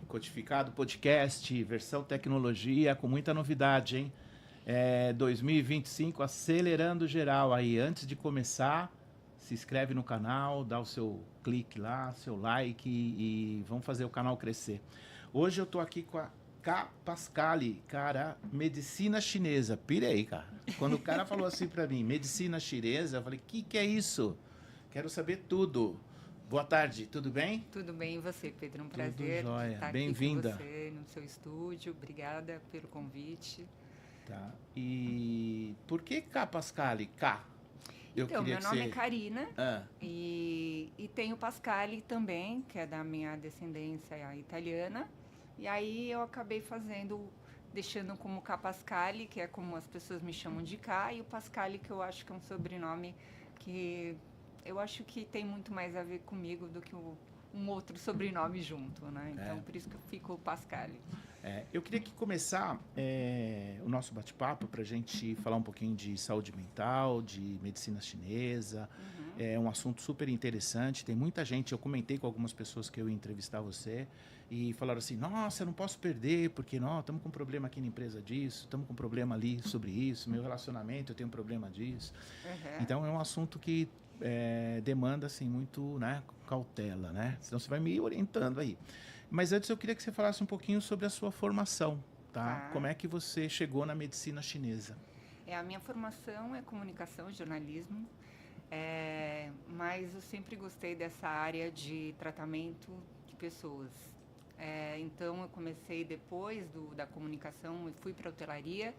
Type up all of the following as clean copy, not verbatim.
Codificado Podcast, versão tecnologia, com muita novidade, hein? 2025 acelerando geral aí. Antes de começar, se inscreve no canal, dá o seu clique lá, seu like e vamos fazer o canal crescer. Hoje eu tô aqui com a Ká Pascali, cara, medicina chinesa. Pirei, cara. Quando o cara falou assim pra mim, medicina chinesa, eu falei, que é isso? Quero saber tudo. Boa tarde, tudo bem? Tudo bem, e você, Pedro? Um Tudo prazer jóia. estar aqui com Bem-vinda. você no seu estúdio. Obrigada pelo convite. Tá. E por que Ká Pascali? Ká. Então, meu nome é você... Karina Ah, e tenho Pascali também, que é da minha descendência italiana. E aí eu acabei deixando como Ká Pascali, que é como as pessoas me chamam de Ká, e o Pascali, que eu acho que é um sobrenome que eu acho que tem muito mais a ver comigo do que um outro sobrenome junto, né? Então, por isso que eu fico Pascali. eu queria que começar o nosso bate-papo para a gente falar um pouquinho de saúde mental, de medicina chinesa. É um assunto super interessante. Tem muita gente, eu comentei com algumas pessoas que eu ia entrevistar você e falaram assim, nossa, eu não posso perder, porque estamos com um problema aqui na empresa disso, estamos com um problema ali sobre isso, meu relacionamento, eu tenho um problema disso. Então, é um assunto que demanda assim, muito, né, cautela, né? Senão você vai me orientando aí. Mas antes eu queria que você falasse um pouquinho sobre a sua formação, tá? Como é que você chegou na medicina chinesa? A minha formação é comunicação e jornalismo, mas eu sempre gostei dessa área de tratamento de pessoas. Então, eu comecei depois da comunicação e fui para a hotelaria.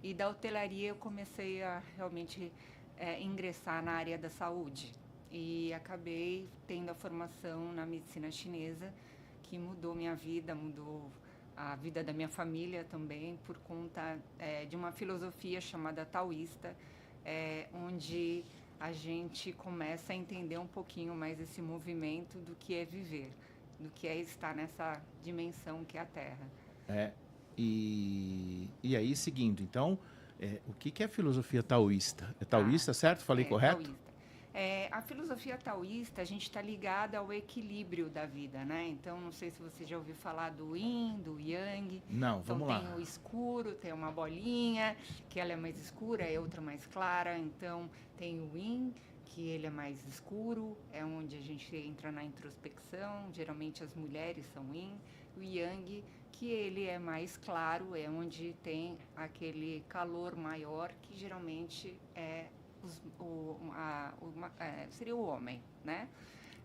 E da hotelaria eu comecei a realmente ingressar na área da saúde. E acabei tendo a formação na medicina chinesa, que mudou minha vida, mudou a vida da minha família também, por conta de uma filosofia chamada taoísta, onde a gente começa a entender um pouquinho mais esse movimento do que é viver, do que é estar nessa dimensão que é a Terra. E aí, seguindo, então, o que é filosofia taoísta? É taoísta, certo? Falei correto? Taoísta. A filosofia taoísta, a gente está ligada ao equilíbrio da vida, né? Então, não sei se você já ouviu falar do Yin, do Yang. Não, então, vamos lá. Tem o escuro, tem uma bolinha, que ela é mais escura, e outra mais clara. Então, tem o Yin, que ele é mais escuro, é onde a gente entra na introspecção. Geralmente, as mulheres são Yin. O Yang, que ele é mais claro, é onde tem aquele calor maior, que geralmente seria o homem, né?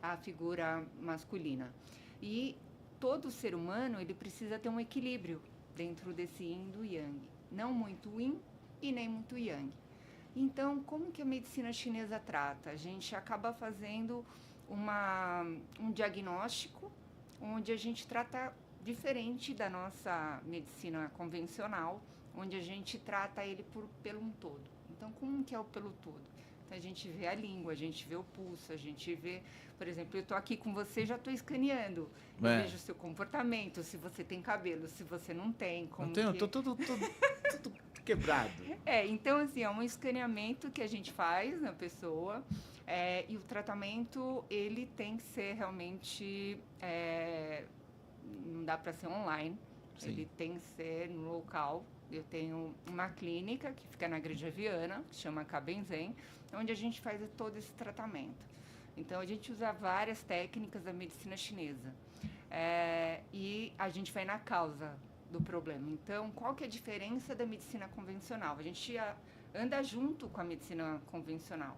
A figura masculina. E todo ser humano, ele precisa ter um equilíbrio dentro desse Yin do Yang. Não muito Yin e nem muito Yang. Então, como que a medicina chinesa trata? A gente acaba fazendo um diagnóstico onde a gente trata diferente da nossa medicina convencional, onde a gente trata ele pelo um todo. Então, como que é o pelo todo? Então, a gente vê a língua, a gente vê o pulso, a gente vê... Por exemplo, eu estou aqui com você, já estou escaneando. Eu vejo o seu comportamento, se você tem cabelo, se você não tem. Não tenho, estou tudo quebrado. Então, assim, é um escaneamento que a gente faz na pessoa. E o tratamento, ele tem que ser realmente... não dá para ser online. Sim. Ele tem que ser no local. Eu tenho uma clínica que fica na Grande Viana, que se chama Kabenzen, onde a gente faz todo esse tratamento. Então, a gente usa várias técnicas da medicina chinesa. E a gente vai na causa do problema. Então, qual que é a diferença da medicina convencional? A gente anda junto com a medicina convencional.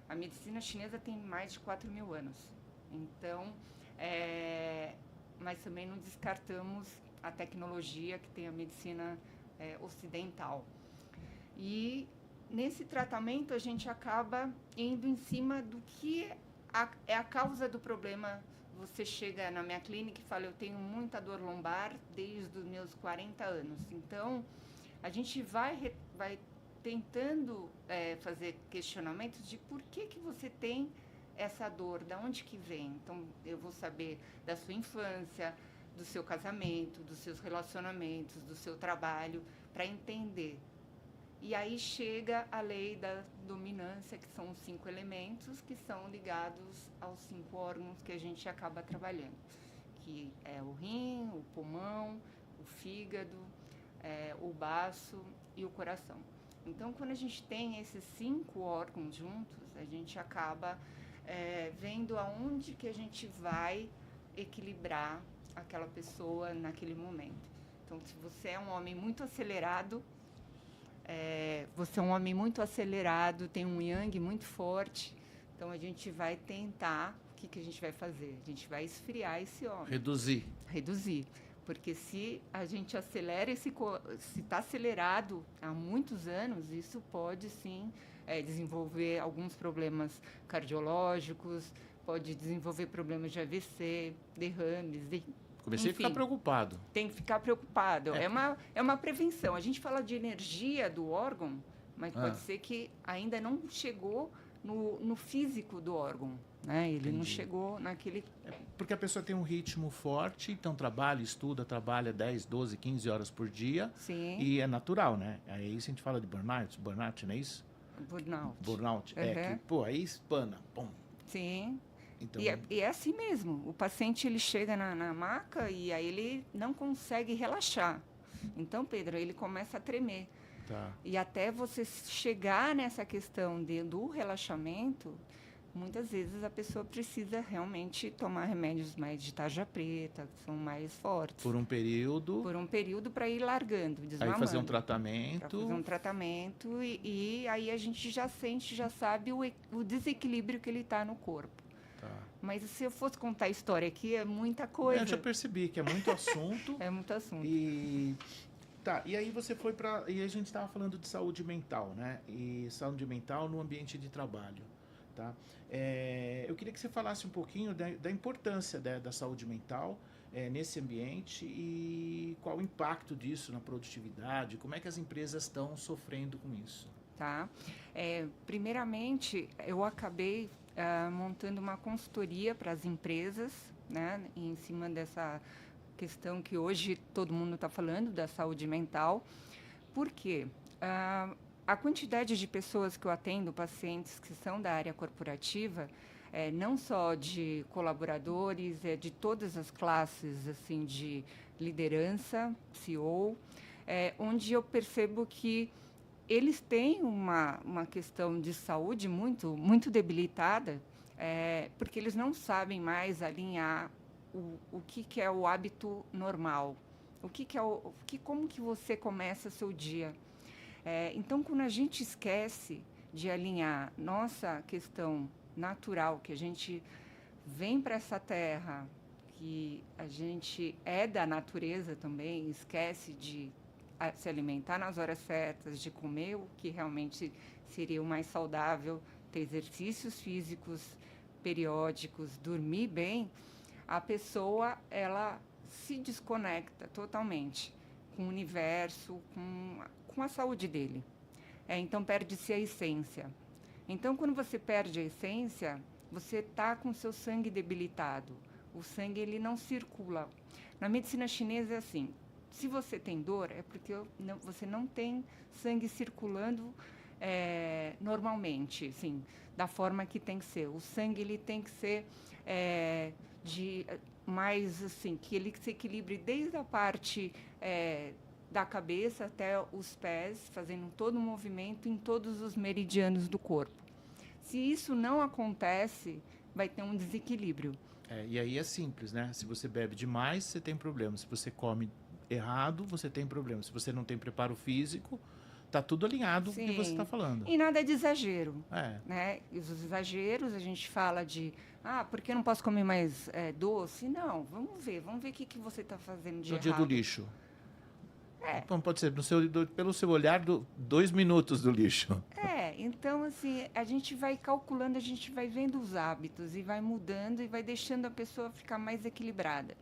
A medicina chinesa tem mais de 4.000 anos. Então, mas também não descartamos a tecnologia que tem a medicina ocidental. E nesse tratamento a gente acaba indo em cima do que é a causa do problema. Você chega na minha clínica e fala, eu tenho muita dor lombar desde os meus 40 anos. Então, a gente vai tentando fazer questionamentos de por que você tem essa dor, da onde que vem. Então, eu vou saber da sua infância, do seu casamento, dos seus relacionamentos, do seu trabalho, para entender. E aí chega a lei da dominância, que são os 5 elementos, que são ligados aos 5 órgãos que a gente acaba trabalhando, que é o rim, o pulmão, o fígado, o baço e o coração. Então, quando a gente tem esses 5 órgãos juntos, a gente acaba vendo aonde que a gente vai equilibrar aquela pessoa naquele momento. Então, se você é um homem muito acelerado, tem um yang muito forte, então a gente vai tentar, o que a gente vai fazer? A gente vai esfriar esse homem. Reduzir. Porque se a gente acelera se está acelerado há muitos anos, isso pode sim desenvolver alguns problemas cardiológicos, pode desenvolver problemas de AVC, derrames. Comecei a ficar preocupado. Tem que ficar preocupado. É uma prevenção. A gente fala de energia do órgão, mas pode ser que ainda não chegou no físico do órgão. Né? Ele Entendi. Não chegou naquele... Porque a pessoa tem um ritmo forte, então trabalha, estuda, trabalha 10, 12, 15 horas por dia. Sim. E é natural, né? Aí a gente fala de burnout, não é isso? Burnout. Uhum. Aí espana. Pum. Sim. Então... E é assim mesmo. O paciente, ele chega na maca e aí ele não consegue relaxar. Então, Pedro, ele começa a tremer. Tá. E até você chegar nessa questão do relaxamento, muitas vezes a pessoa precisa realmente tomar remédios mais de tarja preta, que são mais fortes. Por um período para ir largando, desmamando. Aí fazer um tratamento. E aí a gente já sente, já sabe o desequilíbrio que ele está no corpo. Tá. Mas se eu fosse contar a história aqui, é muita coisa. Eu já percebi que é muito assunto. É muito assunto. E aí você foi para... E a gente estava falando de saúde mental, né? E saúde mental no ambiente de trabalho. Tá? Eu queria que você falasse um pouquinho da importância da saúde mental nesse ambiente e qual o impacto disso na produtividade, como é que as empresas estão sofrendo com isso. Tá. Primeiramente, eu acabei montando uma consultoria para as empresas, né, em cima dessa questão que hoje todo mundo está falando, da saúde mental. Por quê? A quantidade de pessoas que eu atendo, pacientes que são da área corporativa, não só de colaboradores, de todas as classes assim, de liderança, CEO, onde eu percebo que eles têm uma questão de saúde muito, muito debilitada, porque eles não sabem mais alinhar o que é o hábito normal, como que você começa seu dia. Então, quando a gente esquece de alinhar nossa questão natural, que a gente vem para essa terra, que a gente é da natureza também, esquece de se alimentar nas horas certas, de comer o que realmente seria o mais saudável, ter exercícios físicos periódicos, dormir bem, a pessoa ela se desconecta totalmente com o universo, com a saúde dele. Então, perde-se a essência. Então, quando você perde a essência, você está com o seu sangue debilitado. O sangue ele não circula. Na medicina chinesa é assim, se você tem dor, é porque você não tem sangue circulando normalmente, assim, da forma que tem que ser. O sangue ele tem que ser mais assim, que ele se equilibre desde a parte da cabeça até os pés, fazendo todo o movimento em todos os meridianos do corpo. Se isso não acontece, vai ter um desequilíbrio. E aí é simples, né? Se você bebe demais, você tem problema. Se você come errado, você tem problema. Se você não tem preparo físico, tá tudo alinhado com o que você está falando. E nada de exagero. Né? E os exageros, a gente fala de, por que eu não posso comer mais doce? Não, vamos ver o que você está fazendo de errado. No dia do lixo. Então, pode ser, pelo seu olhar, 2 minutos do lixo. Então, assim, a gente vai calculando, a gente vai vendo os hábitos e vai mudando e vai deixando a pessoa ficar mais equilibrada.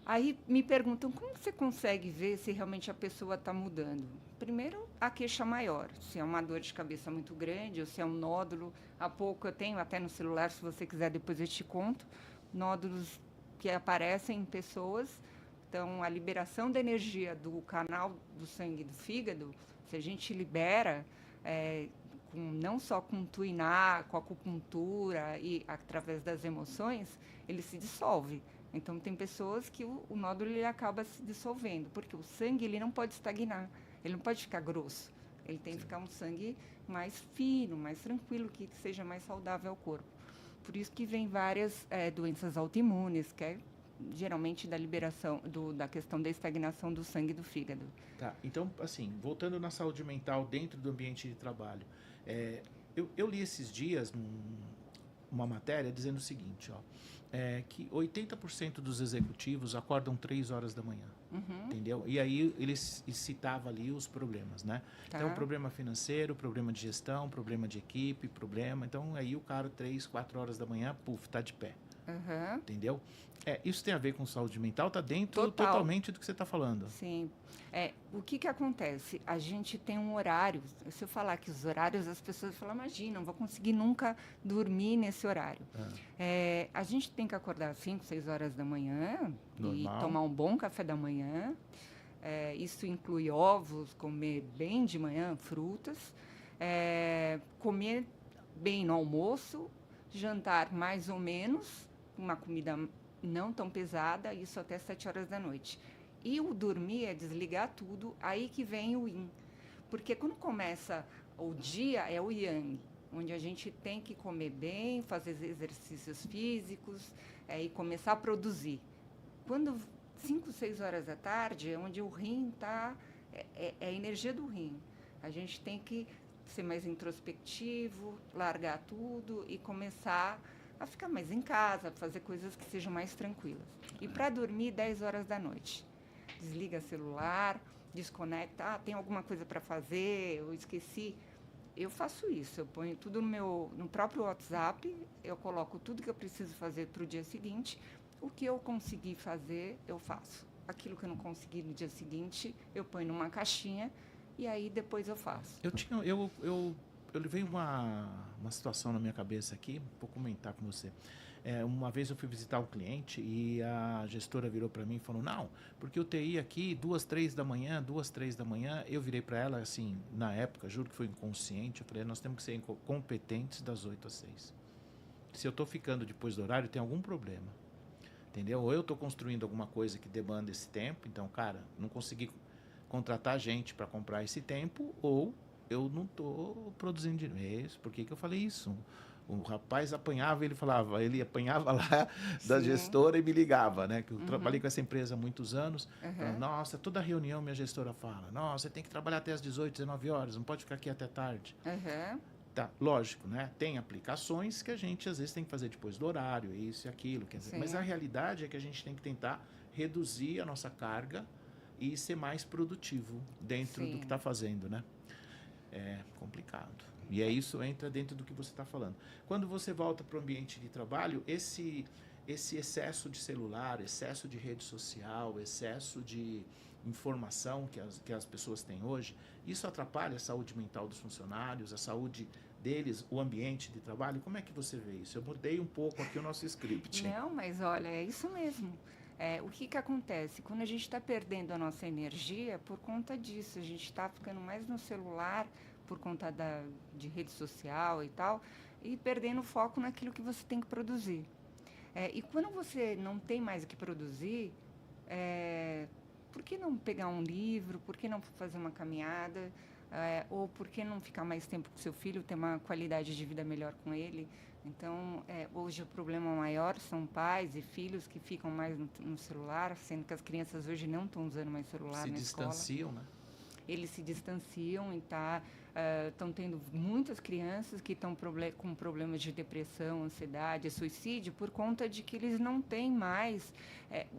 Aí me perguntam, como você consegue ver se realmente a pessoa está mudando? Primeiro, a queixa maior, se é uma dor de cabeça muito grande ou se é um nódulo. Há pouco eu tenho até no celular, se você quiser depois eu te conto, nódulos que aparecem em pessoas. Então, a liberação da energia do canal do sangue do fígado, se a gente libera, não só com tuinar, com acupuntura e através das emoções, ele se dissolve. Então, tem pessoas que o nódulo ele acaba se dissolvendo, porque o sangue ele não pode estagnar, ele não pode ficar grosso. Ele tem que ficar um sangue mais fino, mais tranquilo, que seja mais saudável ao corpo. Por isso que vem várias doenças autoimunes, que é geralmente da liberação, da questão da estagnação do sangue do fígado. Tá, então, assim, voltando na saúde mental dentro do ambiente de trabalho, eu li esses dias uma matéria dizendo o seguinte, ó, que 80% dos executivos acordam 3 horas da manhã, entendeu? E aí ele citava ali os problemas, né? Tá. Então, problema financeiro, problema de gestão, problema de equipe, então aí o cara 3, 4 horas da manhã, tá de pé, entendeu? Isso tem a ver com saúde mental, tá dentro totalmente do que você está falando. Sim. O que acontece? A gente tem um horário. Se eu falar que os horários, as pessoas falam, imagina, não vou conseguir nunca dormir nesse horário. A gente tem que acordar às 5, 6 horas da manhã. Normal. E tomar um bom café da manhã. Isso inclui ovos, comer bem de manhã, frutas. Comer bem no almoço, jantar mais ou menos, uma comida não tão pesada, isso até 7 horas da noite. E o dormir é desligar tudo, aí que vem o yin. Porque quando começa o dia, é o yang, onde a gente tem que comer bem, fazer exercícios físicos e começar a produzir. Quando 5, 6 horas da tarde, é onde o rim está, é a energia do rim. A gente tem que ser mais introspectivo, largar tudo e começar a ficar mais em casa, fazer coisas que sejam mais tranquilas. E para dormir, 10 horas da noite. Desliga celular, desconecta. Tem alguma coisa para fazer, eu esqueci. Eu faço isso, eu ponho tudo no próprio WhatsApp, eu coloco tudo que eu preciso fazer para o dia seguinte. O que eu conseguir fazer, eu faço. Aquilo que eu não consegui no dia seguinte, eu ponho numa caixinha e aí depois eu faço. Eu levei uma situação na minha cabeça aqui, vou comentar com você. Uma vez eu fui visitar um cliente e a gestora virou para mim e falou, não, porque o TI aqui, 2, 3 da manhã, eu virei para ela, assim, na época, juro que foi inconsciente, eu falei, nós temos que ser competentes das 8 às 6. Se eu estou ficando depois do horário, tem algum problema, entendeu? Ou eu estou construindo alguma coisa que demanda esse tempo, então, cara, não consegui contratar gente para comprar esse tempo, ou eu não estou produzindo dinheiro. Por que eu falei isso? O rapaz apanhava, ele apanhava lá da gestora e me ligava, né? Que eu trabalhei com essa empresa há muitos anos. Falando, nossa, toda reunião minha gestora fala, nossa, você tem que trabalhar até às 18, 19 horas, não pode ficar aqui até tarde. Tá, lógico, né? Tem aplicações que a gente às vezes tem que fazer depois do horário, isso e aquilo, quer dizer, mas a realidade é que a gente tem que tentar reduzir a nossa carga e ser mais produtivo dentro do que está fazendo, né? É complicado. E isso entra dentro do que você está falando. Quando você volta para o ambiente de trabalho, esse excesso de celular, excesso de rede social, excesso de informação que as pessoas têm hoje, isso atrapalha a saúde mental dos funcionários, a saúde deles, o ambiente de trabalho? Como é que você vê isso? Eu mudei um pouco aqui o nosso script. Não, mas olha, é isso mesmo. O que acontece? Quando a gente está perdendo a nossa energia, por conta disso, a gente está ficando mais no celular, por conta de rede social e tal, e perdendo o foco naquilo que você tem que produzir. E quando você não tem mais o que produzir, por que não pegar um livro? Por que não fazer uma caminhada? Ou por que não ficar mais tempo com seu filho, ter uma qualidade de vida melhor com ele? Então, hoje o problema maior são pais e filhos que ficam mais no celular, sendo que as crianças hoje não estão usando mais celular na escola. Se distanciam, né? Eles se distanciam e estão tendo muitas crianças que estão com problemas de depressão, ansiedade, suicídio, por conta de que eles não têm mais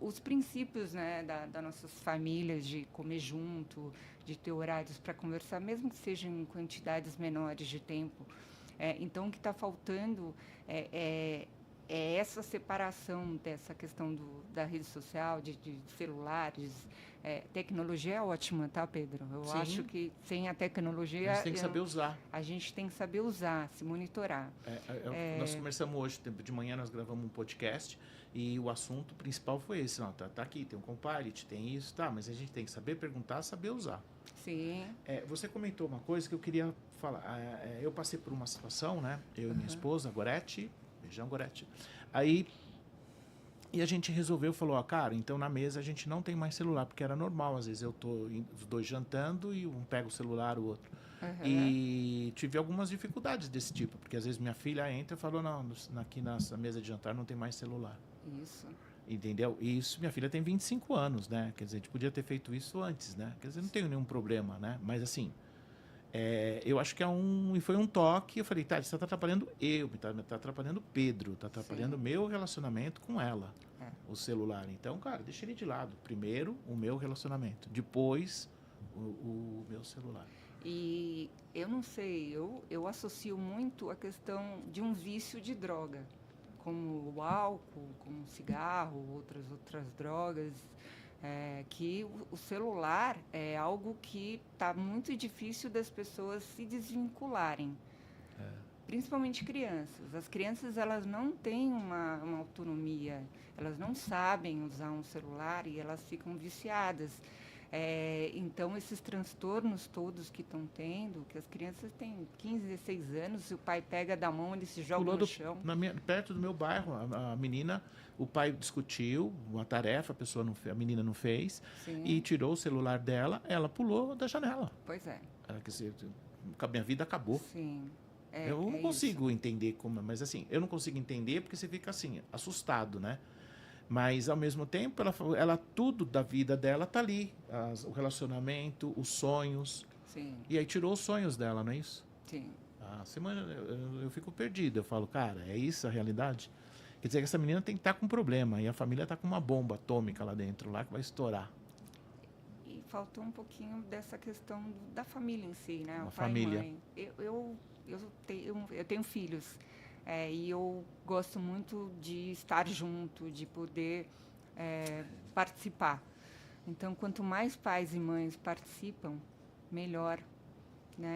os princípios, né, das nossas famílias, de comer junto, de ter horários para conversar, mesmo que sejam em quantidades menores de tempo. Então, o que está faltando é essa separação dessa questão da rede social, de celulares. Tecnologia é ótima, tá, Pedro? Eu acho que sem a tecnologia... A gente tem que saber usar. A gente tem que saber usar, se monitorar. Nós conversamos hoje, de manhã nós gravamos um podcast e o assunto principal foi esse. Não, tá aqui, tem um Copilot, tem isso, tá, mas a gente tem que saber perguntar, saber usar. Sim. Você comentou uma coisa que eu queria falar. Eu passei por uma situação, né? Eu e minha esposa, a Gorete, beijão, Gorete. Aí, E a gente resolveu, falou, ó, cara, então na mesa a gente não tem mais celular, porque era normal, às vezes eu tô os dois jantando e um pega o celular, o outro. E tive algumas dificuldades desse tipo, porque às vezes minha filha entra e falou, não, aqui nessa mesa de jantar não tem mais celular. Isso. Entendeu? E isso, minha filha tem 25 anos, né? Quer dizer, a gente podia ter feito isso antes, né? Quer dizer, não tenho nenhum problema, né? Mas assim, eu acho que e foi um toque, eu falei, tá, isso tá atrapalhando tá atrapalhando o Pedro, tá atrapalhando o meu relacionamento com ela, o celular. Então, cara, deixa ele de lado. Primeiro, o meu relacionamento. Depois, o meu celular. E eu não sei, eu associo muito a questão de um vício de droga, como o álcool, como o cigarro, outras drogas, que o celular é algo que está muito difícil das pessoas se desvincularem. Principalmente crianças. As crianças, elas não têm uma autonomia, elas não sabem usar um celular e elas ficam viciadas. Então, esses transtornos todos que estão tendo, que as crianças têm 15, 16 anos, se o pai pega da mão, ele se joga no chão. Perto do meu bairro, a menina, o pai discutiu uma tarefa, a menina não fez, Sim. E tirou o celular dela, ela pulou da janela. Pois é. Quer dizer, a minha vida acabou. Sim. Eu não consigo entender como, mas assim, eu não consigo entender porque você fica assim, assustado, né? Mas, ao mesmo tempo, ela tudo da vida dela tá ali. O relacionamento, os sonhos. Sim. E aí tirou os sonhos dela, não é isso? Sim. A semana eu fico perdido. Eu falo, cara, é isso a realidade? Quer dizer que essa menina tem que estar com um problema. E a família tá com uma bomba atômica lá dentro, lá que vai estourar. E faltou um pouquinho dessa questão da família em si, né? A pai família. E mãe. Eu tenho filhos. E eu gosto muito de estar junto, de poder participar. Então, quanto mais pais e mães participam, melhor